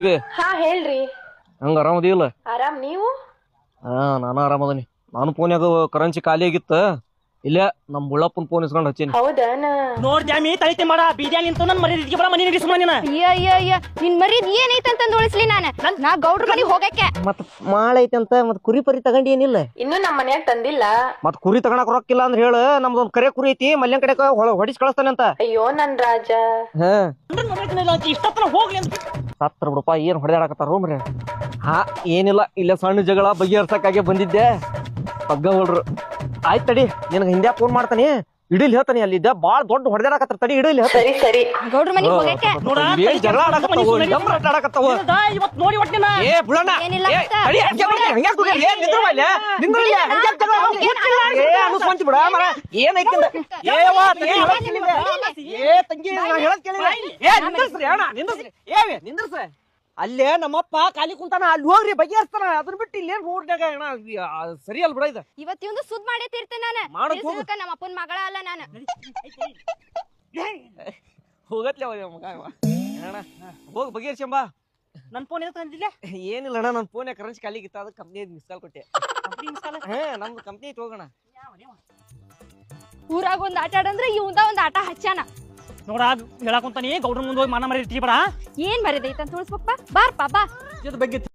ಹಾ ಹೇಳ್ರಿ. ಹಂಗ ಆರಾಮದಿಲ್ಲ? ಆರಾಮ್, ನೀವು? ನಾನು ಆರಾಮದನಿ. ನಾನು ಫೋನ್ಯಾಗ ಕರೆನ್ಸಿ ಖಾಲಿ ಆಗಿತ್ತ, ಇಲ್ಲ ನಮ್ ಬುಳ್ಳಪ್ಪನ್ ಫೋನ್ ಇಸ್ಕೊಂಡ್ ಹಚ್ಚೀನಿ. ಹೌದಾನ? ನೋಡ್ದ್ಯಾಮಿ ತಳಿತೆ ಮಾಡ ಬೀದ್ಯಾ ನಿಂತು ನನ್ ಮರಿ ಬರ ಮನಿ ನಡಿ ಸುಮ್ಮನಿನ. ಅಯ್ಯ ನಿನ್ ಮರಿದ್ ಏನೈತೆ ಅಂತ ಉಳಿಸ್ಲಿ ನಾ ಗೌಡ್ರ ಮನಿಗ್ ಹೋಗಕ್ಕೆ. ಮತ್ ಮಾಡೈತೆ ಅಂತ ಮತ್ ಕುರಿ ಪರಿ ತಗೊಂಡಿ ಏನಿಲ್ಲ? ಇನ್ನು ನಮ್ ಮನ್ಯಾಗ ತಂದಿಲ್ಲ. ಮತ್ ಕುರಿ ತಗೊಳಕ್ ರೊಕ್ಕಿಲ್ಲ ಅಂದ್ರೆ ಹೇಳ, ನಮ್ದೊಂದ್ ಕರೆ ಕುರಿ ಐತಿ, ಮಲ್ಯನ್ ಕಡೆ ಹೊಡಿಸ್ ಕಳಿಸ್ತಾನೆ ಅಂತ. ಅಯ್ಯೋ ನನ್ ರಾಜ. ಇಷ್ಟತ್ರ ಹೋಗ್ಲಿ ಅಂತ ಸತ್ರ ಬಿಡಪ್ಪ, ಏನ್ ಹೊಡೆದಾಡಕತ್ತಾರ ರೂಮ್ರೆ. ಏನಿಲ್ಲ, ಇಲ್ಲ ಸಣ್ಣ ಜಗಳ ಬಗೆಹರ್ಸಕ್ಕಾಗೆ ಬಂದಿದ್ದೆ. ಪಗ್ಗ ಹೊಡ್ರು ಆಯ್ತು ತಡಿ, ನಿನಗೆ ಹಿಂದೆ ಫೋನ್ ಮಾಡ್ತಾನೆ, ಇಡಿಲ್ ಹೇಳ್ತಾನೆ. ಅಲ್ಲಿದ್ದ ಬಾಳ್ ದೊಡ್ಡ ಹೊಡೆದಾಡಕತ್ತಾರ, ತಡಿ ಇಡಿಲ್ ಹೇಳ್ತಾನೆ. ಸರಿ ಗೌಡ್ರ ಮನಿಗ್ ಹೋಗಕ್ಕೆ. ಜಗಳ ಆಡಕತ್ತಾವ. ಇವತ್ ನೋಡಿ ಒಟ್ಟಿನ ಏ ಬುಳಣ್ಣ, ಏನಿಲ್ಲ ಏ, ಅಂತ. ತಡಿ, ಹಂಗೆ ಬರ್ಲಿ, ಹಂಗೆ ಕೂಗ್ಲಿ, ಏ, ನಿಂದ್ರು ಅಲ್ಲಿ, ನಿಂದ್ರು ಇಲ್ಲಿ, ಹಂಗೆ ಜಗಳ ಆಡೋದು. ಏ, ಅನುಸ್ವಂತಿ ಬಿಡ ಮರ, ಏನೈತಿ ಅಂದ? ಏ ವಾ, ತಡಿ, ಹೇಳೋದ್ ಕೇಳಿದೆ. ಏ ತಂಗಿ, ನಾ ಹೇಳೋದ್ ಕೇಳಿದೆ. ಏ ನಿಂದ್ರಸ್ರಿ ಅಣ್ಣ, ನಿಂದ್ರಸ್ರಿ. ಏ ನಿಂದ್ರಸ, ಅಲ್ಲೇ ನಮ್ಮಪ್ಪ ಖಾಲಿ ಕುಂತಾನ, ಅಲ್ಲಿ ಹೋಗ್ರಿ ಬಗೆಹರಿಸ್ತಾನ. ಅದನ್ನ ಬಿಟ್ಟು ಇಲ್ಲೇನ್ ರೋಡ್ನಾಗ ಅಣ್ಣ ಸರಿ ಅಲ್ ಬಿಡ ಇದು. ಇವತ್ತು ಇವಂದು ಸುದ್ ಮಾಡೇತಿರ್ತೇನೆ ನಾನು. ಮಾಡೋದ್ ಹೋಗು. ನಿಲ್ಸಿದ್ಕ ನಮ್ಮ ಅಪ್ಪನ ಮಗಳ ಅಲ್ಲ ನಾನು. ಹೋಗತ್ಲೆ ಮಗ ಇವ. ಅಣ್ಣ ಹೋಗಿ ಬಗೆಹರಿಸಂಬಾ. ನನ್ ಫೋನ್ ಎದಕ್ ತಂದಿಲ್ಲ? ಏನಿಲ್ಲ ಅಣ್ಣ, ನನ್ನ ಫೋನ್ ಕರೆನ್ಸಿ ಖಾಲಿ ಆಗಿತ್ತು, ಅದಕ್ಕೆ ಕಂಪ್ನಿ ಮಿಸ್ ಕಾಲ್ ಕೊಟ್ಟೆ. ನಮ್ದು ಕಂಪ್ನಿ ಐತಿ, ಹೋಗೋಣ. ಊರಾಗ ಒಂದ್ ಆಟ ಆಡಂದ್ರೆ ಇವಂದ ಒಂದ್ ಆಟ ಹಚ್ಚಾನ. ನೋಡ ಹೇಳಾಕುಂತಾನಿ, ಗೌಡ್ರ ಮುಂದೆ ಹೋಗಿ ಮಾನ ಮರಿ ಇರ್ತೀವಿ ಬಡ. ಏನ್ ಬರದೈತೆ ಅಂತ ಉಳಿಸ್ಬೇಕಪ್ಪ. ಬಾರ್ಪಾ ಬಾ. ಇದ್ರ ಬಗ್ಗೆ